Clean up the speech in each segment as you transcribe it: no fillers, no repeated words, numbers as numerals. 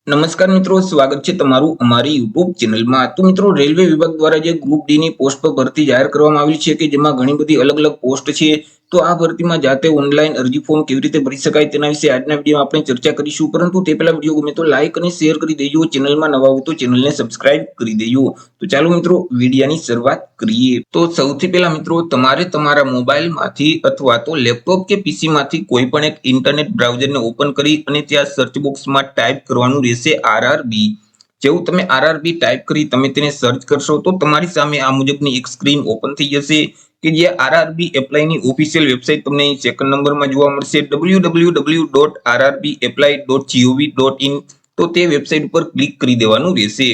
નમસ્કાર મિત્રો, સ્વાગત છે તમારું અમારી યુટ્યુબ ચેનલમાં। તો મિત્રો, રેલવે વિભાગ દ્વારા જે ગ્રુપ ડી ની પોસ્ટ પર ભરતી જાહેર કરવામાં આવી છે કે જેમાં ઘણી બધી અલગ અલગ પોસ્ટ છે। તો આ ભરતીમાં જાતે ઓનલાઈન અરજી ફોર્મ કેવી રીતે ભરી શકાય તેના વિશે આજના વિડીયોમાં આપણે ચર્ચા કરીશું। પરંતુ તે પહેલા વિડીયો ગમે તો લાઈક અને શેર કરી દેજો, ચેનલમાં નવા હોય તો ચેનલને સબસ્ક્રાઇબ કરી દેજો। તો ચાલો મિત્રો, વિડીયોની શરૂઆત કરીએ। તો સૌથી પહેલા મિત્રો, તમારે તમારા મોબાઈલમાંથી અથવા તો લેપટોપ કે પીસી માંથી કોઈ પણ એક ઇન્ટરનેટ બ્રાઉઝરને ઓપન કરી અને ત્યાં સર્ચ બોક્સમાં ટાઈપ કરવાનું રહેશે આરઆરબી। જેવું તમે આરઆરબી ટાઈપ કરી તમે તેને સર્ચ કરશો તો તમારી સામે આ મુજબની એક સ્ક્રીન ઓપન થઈ જશે કે જે આરઆરબી એપ્લાયની ઓફિશિયલ વેબસાઇટ તમને અહીં સેકન્ડ નંબરમાં જોવા મળશે www.rrbapply.gov.in। તો તે વેબસાઇટ ઉપર ક્લિક કરી દેવાનું રહેશે।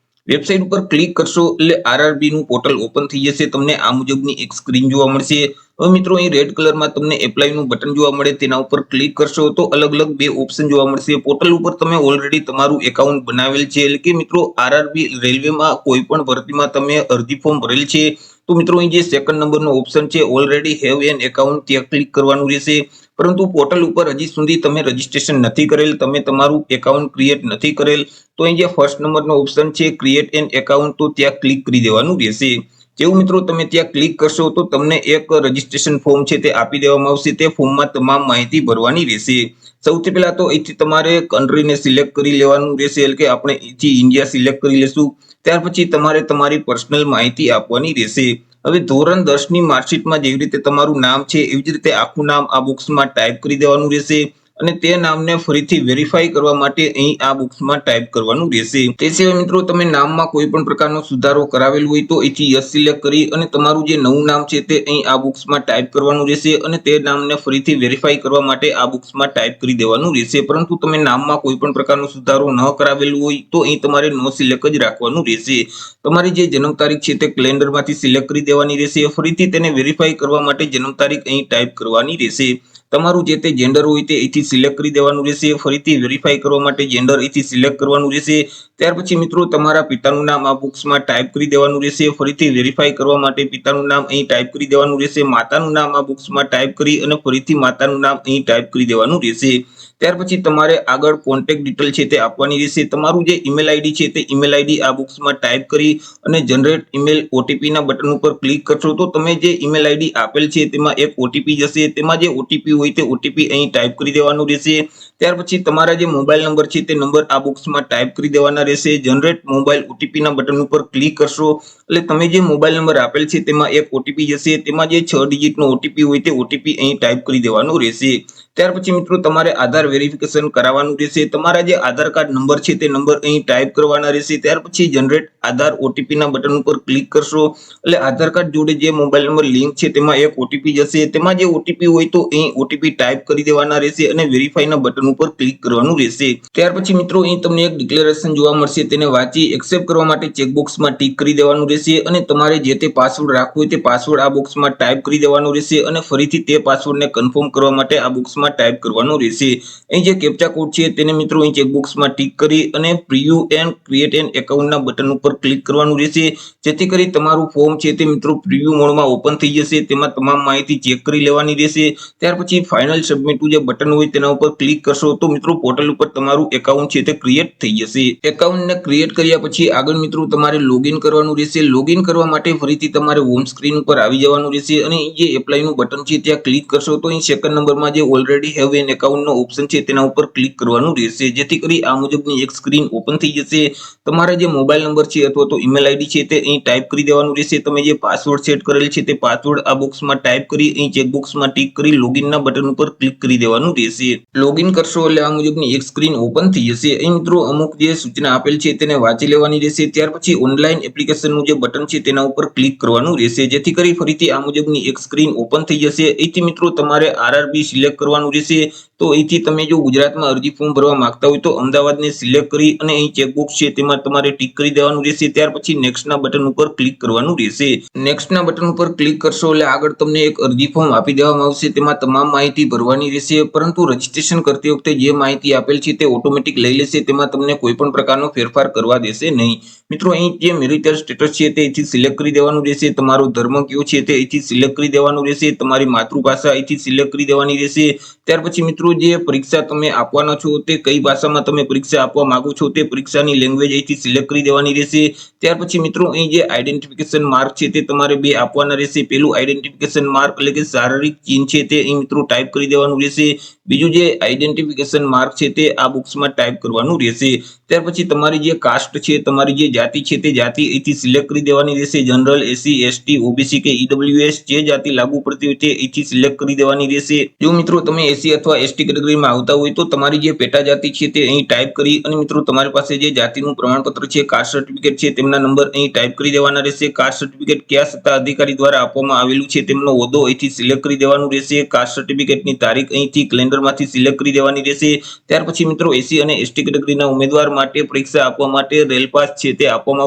વેબસાઇટ ઉપર ક્લિક કરશો એટલે આરઆરબી નું પોર્ટલ ઓપન થઈ જશે। તમને આ મુજબની એક સ્ક્રીન જોવા મળશે। હવે મિત્રો, અહીં રેડ કલરમાં તમને એપ્લાય નું બટન જોવા મળે, તેના ઉપર ક્લિક કરશો તો અલગ અલગ બે ઓપ્શન જોવા મળશે। પોર્ટલ ઉપર તમે ઓલરેડી તમારું એકાઉન્ટ બનાવેલ છે, એટલે કે મિત્રો આરઆરબી રેલવેમાં કોઈ પણ ભરતીમાં તમે અરજી ફોર્મ ભરેલ છે તો મિત્રો અહીં જે સેકન્ડ નંબરનો ઓપ્શન છે ઓલરેડી હેવ એન એકાઉન્ટ, ત્યાં ક્લિક કરવાનું રહેશે। પરંતુ પોર્ટલ ઉપર હજી સુધી તમે રજીસ્ટ્રેશન નથી કરેલ, તમે તમારું એકાઉન્ટ ક્રિએટ નથી કરેલ તો અહીં જે ફર્સ્ટ નંબરનો ઓપ્શન છે ક્રિએટ એન એકાઉન્ટ, તો ત્યાં ક્લિક કરી દેવાનું રહેશે। જેવું મિત્રો તમે ત્યાં ક્લિક કરશો તો તમને એક રજીસ્ટ્રેશન ફોર્મ છે તે આપી દેવામાં આવશે। તે ફોર્મમાં તમામ માહિતી ભરવાની રહેશે। સૌથી પહેલા તો અહીંથી તમારે કન્ટ્રીને સિલેક્ટ કરી લેવાનું રહેશે, એટલે કે આપણે અહીંથી ઇન્ડિયા સિલેક્ટ કરી લેશું। ત્યાર પછી તમારે તમારી પર્સનલ માહિતી આપવાની રહેશે। હવે ધોરણ 10 ની માર્કશીટમાં જેવી રીતે તમારું નામ છે એવી જ રીતે આખું નામ આ બોક્સમાં ટાઈપ કરી દેવાનું રહેશે અને તે નામને ફરીથી વેરીફાઈ કરવા માટે અહીં આ બોક્સમાં ટાઈપ કરવાનું રહેશે। તે સિવાય મિત્રો, તમે નામમાં કોઈ પણ પ્રકારનો સુધારો કરાવેલ હોય તો અહીંથી યસ સિલેક્ટ કરી અને તમારું જે નવું નામ છે તે અહીં આ બોક્સમાં ટાઈપ કરવાનું રહેશે અને તે નામને ફરીથી વેરીફાઈ કરવા માટે આ બોક્સમાં ટાઈપ કરી દેવાનું રહેશે। પરંતુ તમે નામમાં કોઈ પણ પ્રકારનો સુધારો ન કરાવેલું હોય તો અહીં તમારે નો સિલેક્ટ જ રાખવાનું રહેશે। તમારી જે જન્મ તારીખ છે તે કેલેન્ડરમાંથી સિલેક્ટ કરી દેવાની રહેશે। ફરીથી તેને વેરીફાઈ કરવા માટે જન્મ તારીખ અહીં ટાઈપ કરવાની રહેશે। તમારું જે તે જેન્ડર હોય તે અહીંથી સિલેક્ટ કરી દેવાનું રહેશે। ફરીથી વેરીફાઈ કરવા માટે જેન્ડર અહીંથી સિલેક્ટ કરવાનું રહેશે। ત્યાર પછી મિત્રો, તમારા પિતાનું નામ આ બોક્સમાં ટાઈપ કરી દેવાનું રહેશે। ફરીથી વેરીફાઈ કરવા માટે પિતાનું નામ અહીં ટાઈપ કરી દેવાનું રહેશે। માતાનું નામ આ બોક્સમાં ટાઈપ કરી અને ફરીથી માતાનું નામ અહીં ટાઈપ કરી દેવાનું રહેશે। ત્યાર પછી તમારે આગળ કોન્ટેક્ટ ડિટેલ છે તે આપવાની રહેશે। તમારું જે ઈમેલ આઈડી છે તે ઈમેલ આઈડી આ બોક્સમાં ટાઈપ કરી અને જનરેટ ઈમેલ ઓટીપી ના બટન ઉપર ક્લિક કરશો તો તમે જે ઈમેલ આઈડી આપેલ છે તેમાં એક ઓટીપી જશે। તેમાં જે ઓટીપી હોય તે ઓટીપી અહીં ટાઈપ કરી દેવાનું રહેશે। ત્યાર પછી તમારા જે મોબાઈલ નંબર છે તે નંબર આ બોક્સમાં ટાઈપ કરી દેવાના રહેશે। જનરેટ મોબાઈલ ઓટીપી ના બટન ઉપર ક્લિક કરશો એટલે તમે જે મોબાઈલ નંબર આપેલ છે તેમાં એક ઓટીપી જશે। તેમાં જે 6 ડિજિટનો ઓટીપી હોય તે ઓટીપી અહીં ટાઈપ કરી દેવાનો રહેશે। ત્યાર પછી મિત્રો, તમારે આધાર વેરિફિકેશન કરાવવાનું રહેશે। તમારા જે આધાર કાર્ડ નંબર છે તે નંબર અહીં ટાઈપ કરવાના રહેશે। ત્યાર પછી જનરેટ આધાર ઓટીપી ના બટન ઉપર ક્લિક કરશો એટલે આધાર કાર્ડ જોડે જે મોબાઈલ નંબર લિંક છે તેમાં એક ઓટીપી જશે। તેમાં જે ઓટીપી હોય તો અહીં ઓટીપી ટાઈપ કરી દેવાના રહેશે અને વેરીફાઈ ના બટન ઉપર ક્લિક કરવાનું રહેશે। ત્યાર પછી મિત્રો, અહીં તમને એક ડિક્લેરેશન જોવા મળશે, તેને વાંચી એક્સેપ્ટ કરવા માટે ચેકબોક્સમાં ટીક કરી દેવાનું રહેશે અને તમારે જે તે પાસવર્ડ રાખવો હોય તે પાસવર્ડ આ બોક્સમાં ટાઈપ કરી દેવાનો રહેશે અને ફરીથી તે પાસવર્ડને કન્ફર્મ કરવા માટે આ બોક્સમાં ટાઈપ કરવાનો રહેશે। અહીં જે કેપ્ચા કોડ છે તેને મિત્રો અહીં ચેકબોક્સમાં ટીક કરી અને પ્રિવ્યુ એન્ડ ક્રિએટ એન એકાઉન્ટના બટન ઉપર ક્લિક કરવાનું રહેશે, જેથી કરી તમારું ફોર્મ છે તે મિત્રો પ્રિવ્યુ મોડમાં ઓપન થઈ જશે। તેમાં તમામ માહિતી ચેક કરી લેવાની રહેશે। ત્યાર પછી ફાઇનલ સબમિટનું જે બટન હોય તેના ઉપર ક્લિક કરશો તો મિત્રો પોર્ટલ ઉપર તમારું એકાઉન્ટ છે તે ક્રિએટ થઈ જશે। એકાઉન્ટને ક્રિએટ કર્યા પછી આગળ મિત્રો તમારે લોગિન કરવાનું રહેશે। લોગિન કરવા માટે ફરીથી તમારે હોમ સ્ક્રીન ઉપર આવી જવાનું રહેશે અને જે એપ્લાયનું બટન છે ત્યાં ક્લિક કરશો તો અહીં સેકન્ડ નંબરમાં જે ઓલરેડી હેવ એન એકાઉન્ટનો ઓપ્શન છે તેના ઉપર ક્લિક કરવાનું રહેશે, જેથી કરી આ મુજબની એક સ્ક્રીન ઓપન થઈ જશે। તમારા જે મોબાઈલ નંબર છે અથવા તો ઈમેલ આઈડી છે તે અહીં ટાઈપ કરી દેવાનું રહેશે। તમે જે પાસવર્ડ સેટ કરેલ છે તે પાસવર્ડ આ બોક્સમાં ટાઈપ કરી અહીં ચેકબોક્સમાં ટીક કરી લોગિનના બટન ઉપર ક્લિક કરી દેવાનું રહેશે। લોગિન કરશો એટલે આ મુજબની એક સ્ક્રીન ઓપન થઈ જશે। અહીં મિત્રો અમુક જે સૂચના આપેલ છે તેને વાંચી લેવાની રહેશે। ત્યાર પછી ઓનલાઈન એપ્લિકેશનનું જે બટન છે તેના ઉપર ક્લિક કરવાનું રહેશે, જેથી કરી ફરીથી આ મુજબની એક સ્ક્રીન ઓપન થઈ જશે। અહીંથી મિત્રો તમારે આરઆરબી સિલેક્ટ કરવાનું રહેશે। તો અહીંથી તમે જો ગુજરાતમાં અરજી ફોર્મ ભરવા માંગતા હોય તો અમદાવાદને સિલેક્ટ કરી અને અહીં ચેકબોક્સ છે તેમાં તમારે ટીક કરી દેવાનું રહેશે। ત્યાર પછી નેક્સ્ટના બટન ઉપર ક્લિક કરવાનું રહેશે। નેક્સ્ટના બટન ઉપર ક્લિક કરશો એટલે આગળ તમને એક અરજી ફોર્મ આપી દેવામાં આવશે, તેમાં તમામ માહિતી ભરવાની રહેશે। પરંતુ રજીસ્ટ્રેશન કરતી વખતે જે માહિતી આપેલ છે તે ઓટોમેટિક લઈ લેશે, તેમાં તમને કોઈ પણ પ્રકારનો ફેરફાર કરવા દેશે નહીં। મિત્રો અહીં જે મેરિટલ સ્ટેટસ છે તે અહીંથી સિલેક્ટ કરી દેવાનું રહેશે। તમારો ધર્મ કયો છે તે અહીંથી સિલેક્ટ કરી દેવાનું રહેશે। તમારી માતૃભાષા અહીંથી સિલેક્ટ કરી દેવાની રહેશે ત્યાર પછી મિત્રો જે પરીક્ષા તમે આપવાના છો તે કઈ ભાષામાં તમે પરીક્ષા આપવા માંગો છો તે પરીક્ષાની લેંગ્વેજ અહીંથી સિલેક્ટ કરી દેવાની રહેશે। ત્યાર પછી મિત્રો અહીં જે આઈડેન્ટિફિકેશન માર્ક છે તે તમારે બે આપવાના રહેશે। પેલું આઈડેન્ટિફિકેશન માર્ક એટલે કે શારીરિક ચિહ્ન છે તે અહીં મિત્રો ટાઈપ કરી દેવાનું રહેશે। બીજું જે આઈડેન્ટિફિકેશન માર્ક છે તે આ બોક્સમાં ટાઈપ કરવાનું રહેશે। ત્યાર પછી તમારી જે કાસ્ટ છે, તમારી જે જાતિ છે તે જાતિ અહીંથી સિલેક્ટ કરી દેવાની રહેશે। જનરલ, એસસી, એસટી, ઓબીસી કે ઈડબ્લ્યુએસ જે જાતિ લાગુ પડતી હોય તે અહીંથી સિલેક્ટ કરી દેવાની રહેશે। જો મિત્રો તમે એસસી અથવા એસટી કેટેગરીમાં આવતા હોય તો તમારી જે પેટા જાતિ છે તે અહીં ટાઈપ કરી અને મિત્રો તમારી પાસે જે જાતિનું પ્રમાણપત્ર છે, કાસ્ટ સર્ટિફિકેટ છે તેમના નંબર અહીં ટાઈપ કરી દેવાના રહેશે। કાસ્ટ સર્ટિફિકેટ કયા સત્તા અધિકારી દ્વારા આપવામાં આવેલું છે તેમનો હોદ્દો અહીંથી સિલેક્ટ કરી દેવાનું રહેશે। કાસ્ટ સર્ટિફિકેટની તારીખ અહીંથી કેલેન્ડરમાંથી સિલેક્ટ કરી દેવાની રહેશે। ત્યાર પછી મિત્રો એસસી અને એસટી કેટેગરીના ઉમેદવાર માટે પરીક્ષા આપવા માટે રેલ પાસ છે તે આપવામાં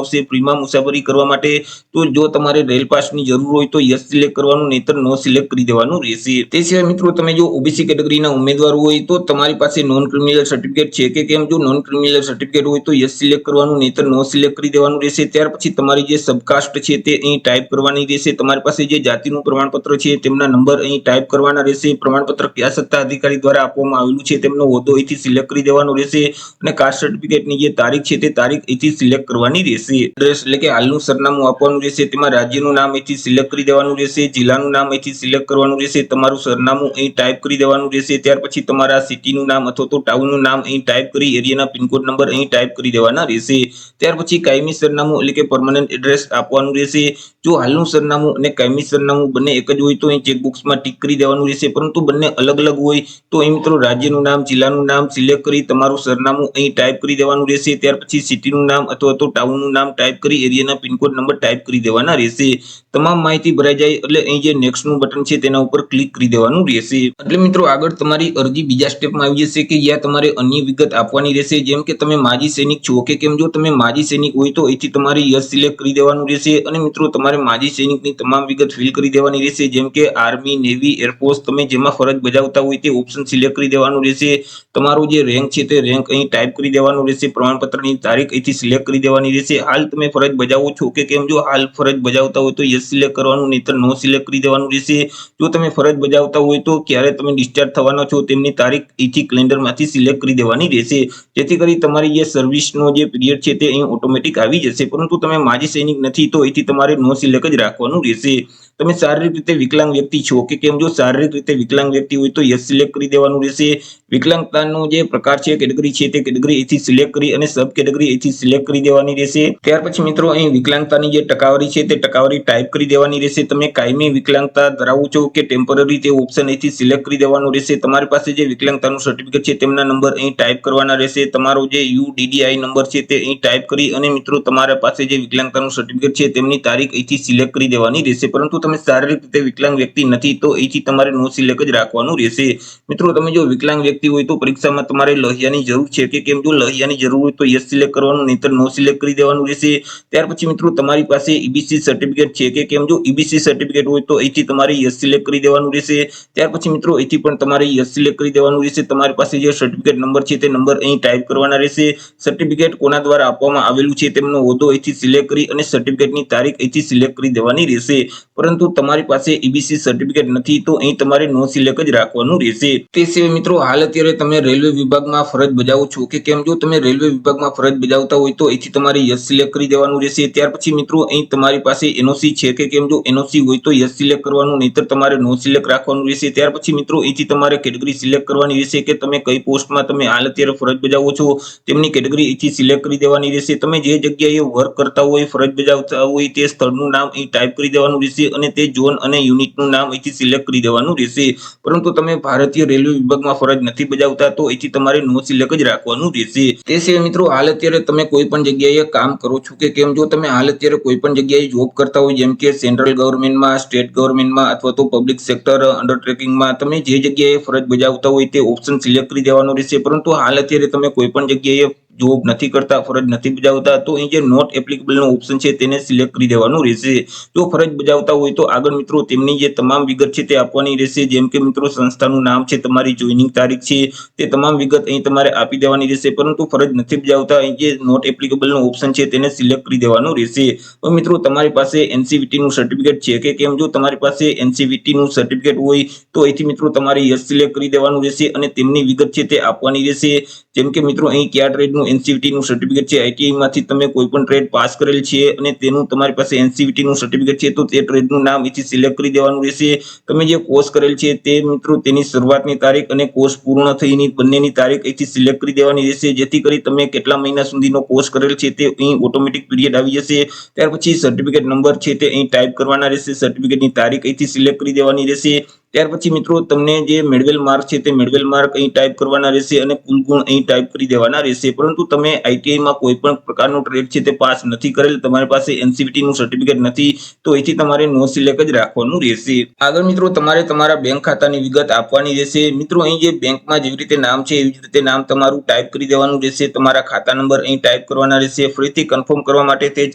આવશે ફ્રીમાં મુસાફરી કરવા માટે। તો જો તમારે રેલ પાસની જરૂર હોય તો યસ સિલેક્ટ કરવાનું, નહીતર નો સિલેક્ટ કરી દેવાનું રહેશે। તે સિવાય મિત્રો તમે જો ઓબીસી કેટેગરીના ઉમેદવાર હોય તો તમારી પાસે નોન ક્રિમિનલ સર્ટિફિકેટ છે કે કેમ, જો નોન ક્રિમિનલ સર્ટિફિકેટ હોય તો યસ સિલેક્ટ કરવાનું, નહીતર નો સિલેક્ટ કરી દેવાનું રહેશે। ત્યાર પછી તમારી જે સબકાસ્ટ છે તે અહીં ટાઈપ કરવાની રહેશે। તમારી પાસે જે જાતિનું પ્રમાણપત્ર છે તેમના નંબર અહીં ટાઈપ કરવાના રહેશે। પ્રમાણપત્ર કયા સત્તા અધિકારી દ્વારા આપવામાં આવેલું છે તેમનો હોદ્દો અહીંથી સિલેક્ટ કરી દેવાનો રહેશે અને કાસ્ટ સર્ટિફિકેટની જે તારીખ છે તે તારીખ અહીંથી સિલેક્ટ કરવાની રહેશે। એડ્રેસ એટલે કે હાલનું સરનામું આપવાનું રહેશે। તેમાં રાજ્યનું નામ અહીંથી સિલેક્ટ કરી દેવાનું રહેશે, જિલ્લાનું નામ અહીંથી સિલેક્ટ કરવાનું રહેશે, તમારું સરનામું અહીં ટાઈપ કરી દેવાનું રહેશે। ત્યાર પછી તમારા સિટીનું નામ અથવા તો ટાઉનનું નામ અહીં ટાઈપ કરી એરિયાના પિનકોડ નંબર અહીં ટાઈપ કરી દેવાના રહેશે। ત્યાર પછી કાયમી સરનામું એટલે કે પરમનન્ટ એડ્રેસ આપવાનું રહેશે। જો હાલનું સરનામું અને કાયમી સરનામું બંને એક જ હોય તો અહીં ચેકબોક્સમાં ટીક કરી દેવાનું રહેશે, પરંતુ બંને અલગ અલગ હોય તો અહીં મિત્રો રાજ્યનું નામ, જિલ્લાનું નામ સિલેક્ટ કરી તમારું સરનામું અહીં ટાઈપ કરી દેવાનું રહેશે। ત્યાર પછી સિટીનું નામ અથવા તો ટાઉનનું નામ ટાઈપ કરી એરિયાના પિનકોડ નંબર ટાઈપ કરી દેવાના રહેશે। તમામ માહિતી ભરાઈ જાય એટલે અહીં જે નેક્સ્ટનું બટન છે તેના ઉપર ક્લિક કરી દેવાનું રહેશે। એટલે મિત્રો આગળ તમારી અરજી બીજા સ્ટેપમાં આવી જશે કે જ્યાં તમારે અન્ય વિગત આપવાની રહેશે, જેમ કે તમે માજી સૈનિક છો કે કેમ। જો તમે માજી સૈનિક હોય તો અહીંથી તમારે યસ સિલેક્ટ કરી દેવાનું રહેશે અને મિત્રો તમારે માજી સૈનિકની તમામ વિગત ફિલ કરી દેવાની રહેશે, જેમ કે આર્મી, નેવી, એરફોર્સ તમે જેમાં ફરજ બજાવતા હોય તે ઓપ્શન સિલેક્ટ કરી દેવાનું રહેશે। તમારું જે રેન્ક છે તે રેન્ક અહીં ટાઈપ કરી દેવાનું રહેશે। પ્રમાણપત્રની તારીખ અહીંથી સિલેક્ટ કરી દેવાની રહેશે। હાલ તમે ફરજ બજાવો છો કે કેમ, જો હાલ ફરજ બજાવતા હોય તો યસ સિલેક્ટ કરવાનું, નહીતર નો સિલેક્ટ કરી દેવાનું રહેશે। જો તમે ફરજ બજાવતા હોય તો ક્યારે તમે ડિસ્ચાર્જ થવાના છો તેમની તારીખ અહીંથી કેલેન્ડરમાંથી સિલેક્ટ કરી દેવાની રહેશે, જેથી કરી તમારી જે સર્વિસનો જે પીરિયડ છે તે અહીં ઓટોમેટિક આવી જશે। પરંતુ તમે માજી સૈનિક નથી તો અહીંથી તમારે નો સિલેક્ટ જ રાખવાનું રહેશે। તમે શારીરિક રીતે વિકલાંગ વ્યક્તિ છો કે કેમ, જો શારીરિક રીતે વિકલાંગ વ્યક્તિ હોય તો યસ સિલેક્ટ કરી દેવાનું રહેશે। વિકલાંગતાનો જે પ્રકાર છે, કેટેગરી છે તે કેટેગરી અહીંથી સિલેક્ટ કરી અને સબ કેટેગરી અહીંથી સિલેક્ટ કરી દેવાની રહેશે। ત્યાર પછી મિત્રો અહીં વિકલાંગતાની જે ટકાવારી છે તે ટકાવારી ટાઈપ કરી દેવાની રહેશે। તમે કાયમી વિકલાંગતા ધરાવો છો કે ટેમ્પરરી તે ઓપ્શન અહીંથી સિલેક્ટ કરી દેવાનું રહેશે। તમારી પાસે જે વિકલાંગતાનું સર્ટિફિકેટ છે તેમના નંબર અહીં ટાઈપ કરવાના રહેશે। તમારો જે યુડીડીઆઈ નંબર છે તે અહીં ટાઈપ કરી અને મિત્રો તમારા પાસે જે વિકલાંગતાનું સર્ટિફિકેટ છે તેમની તારીખ અહીંથી સિલેક્ટ કરી દેવાની રહેશે। પરંતુ તમે શારીરિક રીતે વિકલાંગ વ્યક્તિ નથી તો અહીંથી તમારે નો સિલેક્ટ જ રાખવાનું રહેશે। મિત્રો તમે જો વિકલાંગ વ્યક્તિ હોય તો પરીક્ષામાં તમારે લોહિયાની જરૂર છે કે કેમ, જો લોહિયાની જરૂર હોય તો યસ સિલેક્ટ કરવાનું, નહીતર નો સિલેક્ટ કરી દેવાનું રહેશે। ત્યાર પછી મિત્રો તમારી પાસે ઈબીસી સર્ટિફિકેટ છે કે કેમ, જો ઈબીસી સર્ટિફિકેટ હોય તો અહીંથી તમારે યસ સિલેક્ટ કરી દેવાનું રહેશે। ત્યાર પછી મિત્રો અહીંથી પણ તમારે યસ સિલેક્ટ કરી દેવાનું રહેશે। તમારી પાસે જે સર્ટિફિકેટ નંબર છે તે નંબર અહીં ટાઈપ કરવાના રહેશે। સર્ટિફિકેટ કોના દ્વારા આપવામાં આવેલું છે તેમનો હોદ્દો અહીંથી સિલેક્ટ કરી અને સર્ટિફિકેટની તારીખ અહીંથી સિલેક્ટ કરી દેવાની રહેશે। પરંતુ તમારી પાસે ઈબીસી સર્ટિફિકેટ નથી તો અહીં તમારે નો સિલેક્ટ જ રાખવાનું રહેશે। તે સિવાય મિત્રો હાલ અત્યારે તમે રેલવે વિભાગમાં ફરજ બજાવો છો કે કેમ, જો તમે રેલવે વિભાગમાં ફરજ બજાવતા હોય તો અહીંથી તમારે યસ સિલેક્ટ કરી દેવાનું રહેશે। ત્યાર પછી મિત્રો અહીં તમારી પાસે એનઓસી છે કે કેમ, જો એનઓસી હોય તો યસ સિલેક્ટ કરવાનું, નહીતર તમારે નો સિલેક્ટ રાખવાનું રહેશે। ત્યાર પછી મિત્રો અહીંથી તમારે કેટેગરી સિલેક્ટ કરવાની રહેશે કે તમે કઈ પોસ્ટમાં તમે હાલ અત્યારે ફરજ બજાવો છો તેમની કેટેગરી અહીંથી સિલેક્ટ કરી દેવાની રહેશે। તમે જે જગ્યાએ વર્ક કરતા હોય, ફરજ બજાવતા હોય તે સ્થળનું નામ અહીં ટાઈપ કરી દેવાનું રહેશે અને તે ઝોન અને યુનિટનું નામ અહીંથી સિલેક્ટ કરી દેવાનું રહેશે। પરંતુ તમે ભારતીય રેલવે વિભાગમાં ફરજ નથી બજાવતા તો અહીંથી તમારે નો સિલેક્ટ જ રાખવાનું રહેશે। તે સિવાય મિત્રો હાલ અત્યારે તમે કોઈ પણ જગ્યાએ કામ કરો છો કે કેમ, જો તમે હાલ અત્યારે કોઈ પણ જગ્યાએ જોબ કરતા હોય, જેમ કે સેન્ટ્રલ ગવર્મેન્ટમાં, સ્ટેટ ગવર્મેન્ટમાં અથવા તો પબ્લિક સેક્ટર અંડરટેકિંગમાં, તમે જે જગ્યાએ ફરજ બજાવતા હોય તે ઓપ્શન સિલેક્ટ કરી દેવાનો રહેશે। પરંતુ હાલ અત્યારે તમે કોઈ પણ જગ્યાએ જોબ નથી કરતા, ફરજ નથી બજાવતા, તો અહીં જે નોટ એપ્લિકેબલ નો ઓપ્શન છે તેને સિલેક્ટ કરી દેવાનું રહેશે. જો ફરજ બજાવતા હોય તો આગળ મિત્રો તેમની જે તમામ વિગત છે તે આપવાની રહેશે, જેમ કે મિત્રો સંસ્થાનું નામ છે, તમારી જોઈનિંગ તારીખ છે, તે તમામ વિગત અહીં તમારે આપી દેવાની રહેશે. પરંતુ ફરજ નથી બજાવતા અહીં જે નોટ એપ્લિકેબલ નો ઓપ્શન છે તેને સિલેક્ટ કરી દેવાનું રહેશે. તો મિત્રો તમારી પાસે એનસીવીટી નું સર્ટિફિકેટ છે કે કેમ? જો તમારી પાસે એનસીવીટી નું સર્ટિફિકેટ હોય તો અહીંથી મિત્રો તમારે યસ સિલેક્ટ કરી દેવાનું રહેશે અને તેમની વિગત છે તે આપવાની રહેશે. જેમ કે મિત્રો અહીં કયા ટ્રેડનું એનસીવીટી નું સર્ટિફિકેટ છે, આઈટીઆઈ માંથી તમે કોઈ પણ ટ્રેડ પાસ કરેલ છે અને તેનું તમારી પાસે એનસીવીટી નું સર્ટિફિકેટ છે, તો તે ટ્રેડનું નામ અહીંથી સિલેક્ટ કરી દેવાનું રહેશે. તમે જે કોર્સ કરેલ છે તે મિત્રો તેની શરૂઆતની તારીખ અને કોર્સ પૂર્ણ થઈની બંનેની તારીખ અહીંથી સિલેક્ટ કરી દેવાની રહેશે, જેથી કરી તમે કેટલા મહિના સુધીનો કોર્સ કરેલ છે તે અહીં ઓટોમેટિક પીરિયડ આવી જશે. ત્યાર પછી સર્ટિફિકેટ નંબર છે તે અહીં ટાઈપ કરવાના રહેશે, સર્ટિફિકેટની તારીખ અહીંથી સિલેક્ટ કરી દેવાની રહેશે. ત્યાર પછી મિત્રો તમને જે મેળવેલ માર્ક છે તે મેળવેલ માર્ક અહીં ટાઈપ કરવાના રહેશે અને કુલ ગુણ અહીં ટાઈપ કરી દેવાના રહેશે. પરંતુ તમે આઈટીઆઈમાં કોઈ પણ પ્રકારનો ટ્રેડ છે તે પાસ નથી કરેલ, તમારી પાસે એનસીવીટી નું સર્ટિફિકેટ નથી, તો અહીંથી તમારે નો સિલેક્ટ જ રાખવાનું રહેશે. આગળ મિત્રો તમારે તમારા બેંક ખાતાની વિગત આપવાની રહેશે. મિત્રો અહીં જે બેંકમાં જેવી રીતે નામ છે એવી જ રીતે નામ તમારું ટાઈપ કરી દેવાનું રહેશે. તમારા ખાતા નંબર અહીં ટાઈપ કરવાના રહેશે. ફરીથી કન્ફર્મ કરવા માટે તે જ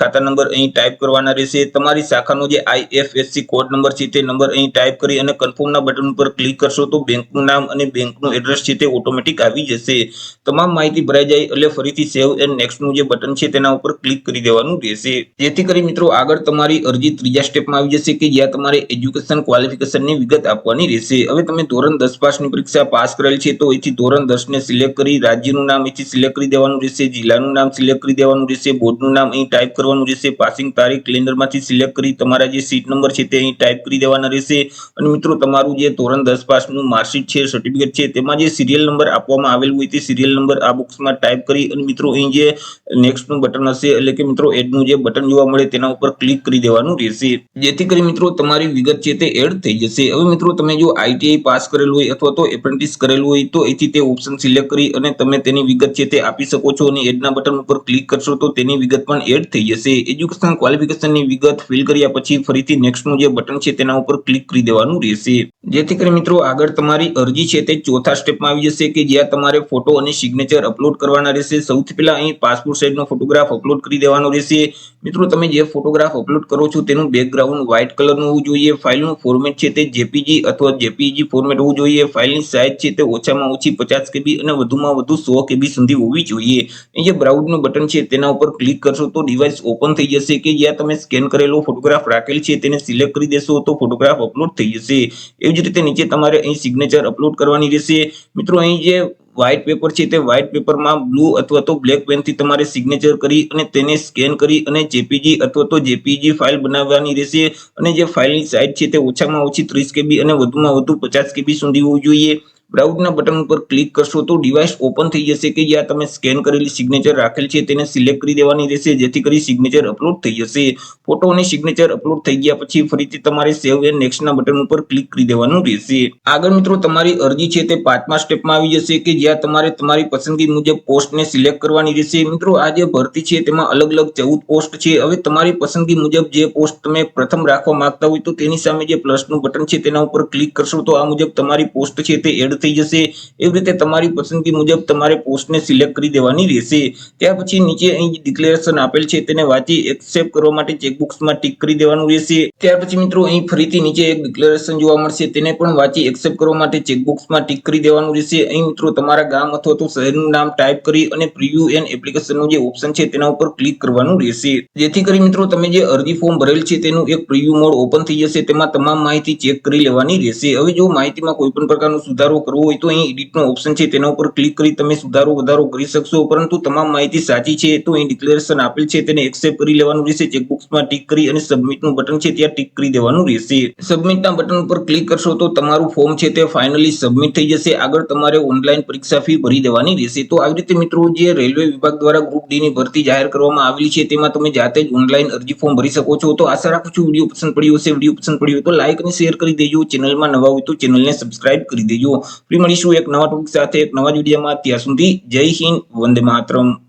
ખાતા નંબર અહીં ટાઈપ કરવાના રહેશે. તમારી શાખાનો જે આઈએફએસસી કોડ નંબર છે તે નંબર અહીં ટાઈપ કરી અને કન્ફર્મના બટન ઉપર ક્લિક કરશો તો બેંકનું નામ અને બેંકનું એડ્રેસ છે તે ઓટોમેટિક આવી જશે. તમામ માહિતી ભરાઈ જાય એટલે ફરીથી સેવ એન્ડ નેક્સ્ટનું જે બટન છે તેના ઉપર ક્લિક કરી દેવાનું રહેશે. જેથી કરી મિત્રો આગળ તમારી અરજી ત્રીજા સ્ટેપમાં આવી જશે કે જ્યાં તમારે એજ્યુકેશન ક્વોલિફિકેશનની વિગત આપવાની રહેશે. હવે તમે ધોરણ 10 પાસની પરીક્ષા પાસ કરેલ છે તો અહીંથી ધોરણ 10 ને સિલેક્ટ કરી રાજ્યનું નામ અહીંથી સિલેક્ટ કરી દેવાનું રહેશે, જિલ્લાનું નામ સિલેક્ટ કરી દેવાનું રહેશે, બોર્ડનું નામ અહીં ટાઈપ કરવાનું રહેશે, પાસિંગ તારીખ કેલેન્ડરમાંથી સિલેક્ટ કરી તમારા જે સીટ નંબર છે તે અહીં ટાઈપ કરી દેવાના રહેશે. અને મિત્રો તમારું જે ધોરણ 10 પાસનું માર્કશીટ છે, સર્ટિફિકેટ છે, તેમાં જે સિરિયલ નંબર આપવામાં આવેલ હોય તે સિરિયલ નંબર આ બોક્સમાં ટાઈપ કરી અને મિત્રો અહીં જે નેક્સ્ટનું બટન હશે એટલે કે મિત્રો એડનું જે બટન જોવા મળે તેના ઉપર ક્લિક કરી દેવાનું રહેશે, જેથી કરી મિત્રો તમારી વિગત છે તે એડ થઈ જશે. હવે મિત્રો તમે જો આઈટીઆઈ પાસ કરેલું હોય અથવા તો એપ્રેન્ટિસ કરેલું હોય તો અહીંથી તે ઓપ્શન સિલેક્ટ કરી અને તમે તેની વિગત છે તે આપી શકો છો અને એડના બટન ઉપર ક્લિક કરશો તો તેની વિગત પણ એડ થઈ જશે. એજ્યુકેશન ક્વોલિફિકેશનની વિગત ફિલ કર્યા પછી ફરીથી નેક્સ્ટનું જે બટન છે તેના ઉપર ક્લિક કરી દેવાનું રહેશે, જેથી કરી મિત્રો આગળ તમારી અરજી છે તે ચોથા સ્ટેપમાં આવી જશે કે જ્યાં તમારે ફોટો અને સિગ્નેચર અપલોડ કરવાના રહેશે. સૌથી પહેલા અહીં પાસપોર્ટ સાઇઝનો ફોટોગ્રાફ અપલોડ કરી દેવાનો રહેશે. મિત્રો તમે જે ફોટોગ્રાફ અપલોડ કરો છો તેનું બેકગ્રાઉન્ડ વ્હાઇટ કલરનું હોવું જોઈએ. ફાઇલનું ફોર્મેટ છે તે જેપીજી અથવા જેપીજી ફોર્મેટ હોવું જોઈએ. ફાઇલની સાઇઝ છે તે ઓછામાં ઓછી 50 KB અને વધુમાં વધુ 100 KB સુધી હોવી જોઈએ. અહીં જે બ્રાઉઝનું બટન છે તેના ઉપર ક્લિક કરશો તો ડિવાઇસ ઓપન થઈ જશે કે જ્યાં તમે સ્કેન કરેલો ફોટોગ્રાફ રાખેલ છે તેને સિલેક્ટ કરી દેશો તો ફોટોગ્રાફ અપલોડ થઈ જશે. એવી જ રીતે નીચે તમારે અહીં સિગ્નેચર અપલોડ કરવાની રહેશે. મિત્રો અહીં જે વ્હાઇટ પેપર છે તે વ્હાઇટ પેપરમાં બ્લુ અથવા તો બ્લેક પેનથી તમારે સિગ્નેચર કરી અને તેને સ્કેન કરી અને જેપીજી અથવા તો જેપીજી ફાઇલ બનાવવાની રહેશે. અને જે ફાઇલની સાઇઝ છે તે ઓછામાં ઓછી 30 KB અને વધુમાં વધુ 50 KB સુધી હોવી જોઈએ. બ્રાઉઝના બટન ઉપર ક્લિક કરશો તો ડિવાઇસ ઓપન થઈ જશે કે જ્યાં તમે સ્કેન કરેલી સિગ્નેચર રાખેલ છે તેને સિલેક્ટ કરી દેવાની રહેશે, જેથી કરી સિગ્નેચર અપલોડ થઈ જશે. ફોટો અને સિગ્નેચર અપલોડ થઈ ગયા પછી ફરીથી તમારે સેવ એન્ડ નેક્સ્ટના બટન ઉપર ક્લિક કરી દેવાનું રહેશે. આગળ મિત્રો તમારી અરજી છે તે પાંચમા સ્ટેપમાં આવી જશે કે જ્યાં તમારે તમારી પસંદગી મુજબ પોસ્ટને સિલેક્ટ કરવાની રહેશે. મિત્રો આ જે ભરતી છે તેમાં અલગ અલગ 14 પોસ્ટ છે. હવે તમારી પસંદગી મુજબ જે પોસ્ટ તમે પ્રથમ રાખવા માંગતા હોય તો તેની સામે જે પ્લસનું બટન છે તેના ઉપર ક્લિક કરશો તો આ મુજબ તમારી પોસ્ટ છે તે એડ થઈ જશે. એવી રીતે તમારી પસંદગી મુજબ તમારે પોસ્ટને સિલેક્ટ કરી દેવાની રહેશે. ત્યાર પછી નીચે અહીં ડિક્લેરેશન આપેલ છે તેને વાંચી એક્સેપ્ટ કરવા માટે ચેકબોક્સમાં ટિક કરી દેવાનું રહેશે. ત્યાર પછી મિત્રો અહીં ફરીથી નીચે એક ડિક્લેરેશન જોવા મળશે તેને પણ વાંચી એક્સેપ્ટ કરવા માટે ચેકબોક્સમાં ટિક કરી દેવાનું રહેશે. અહીં મિત્રો તમારા ગામ અથવા તો શહેરનું નામ ટાઈપ કરી અને પ્રિવ્યુ એન્ડ એપ્લિકેશનનું જે ઓપ્શન છે તેના ઉપર ક્લિક કરવાનું રહેશે, જેથી કરી મિત્રો તમે જે અરજી ફોર્મ ભરેલ છે તેનું એક પ્રિવ્યુ મોડ ઓપન થઈ જશે. તેમાં તમામ માહિતી ચેક કરી લેવાની રહેશે. હવે જો માહિતીમાં કોઈ પણ પ્રકારનો સુધારો કરવો હોય તો અહીં એડિટનો ઓપ્શન છે તેના ઉપર ક્લિક કરી તમે સુધારો વધારો કરી શકશો, પરંતુ તમામ માહિતી સાચી છે તો અહીં ડિક્લેરેશન આપેલ છે તેને એક્સેપ્ટ કરી લેવાનું રહેશે. ચેકબોક્સમાં ટિક કરી અને સબમિટનું બટન છે ત્યાં ટિક કરી દેવાનું રહેશે. સબમિટના બટન ઉપર ક્લિક કરશો તો તમારું ફોર્મ છે તે ફાઇનલી સબમિટ થઈ જશે. આગળ તમારે ઓનલાઈન પરીક્ષા ફી ભરી દેવાની રહેશે. તો આવી રીતે મિત્રો જે રેલવે વિભાગ દ્વારા ગ્રુપ ડી ની ભરતી જાહેર કરવામાં આવેલી છે તેમાં તમે જાતે જ ઓનલાઈન અરજી ફોર્મ ભરી શકો છો. તો આશા રાખું છું વિડીયો પસંદ પડ્યો હશે. વિડીયો પસંદ પડ્યો હોય તો લાઈક અને શેર કરી દેજો. ચેનલમાં નવા હોય તો ચેનલને સબસ્ક્રાઇબ કરી દેજો. ફરી મળીશું એક નવા ટોપિક સાથે એક નવા વિડીયોમાં. ત્યાં સુધી જય હિન્દ, વંદે માતરમ.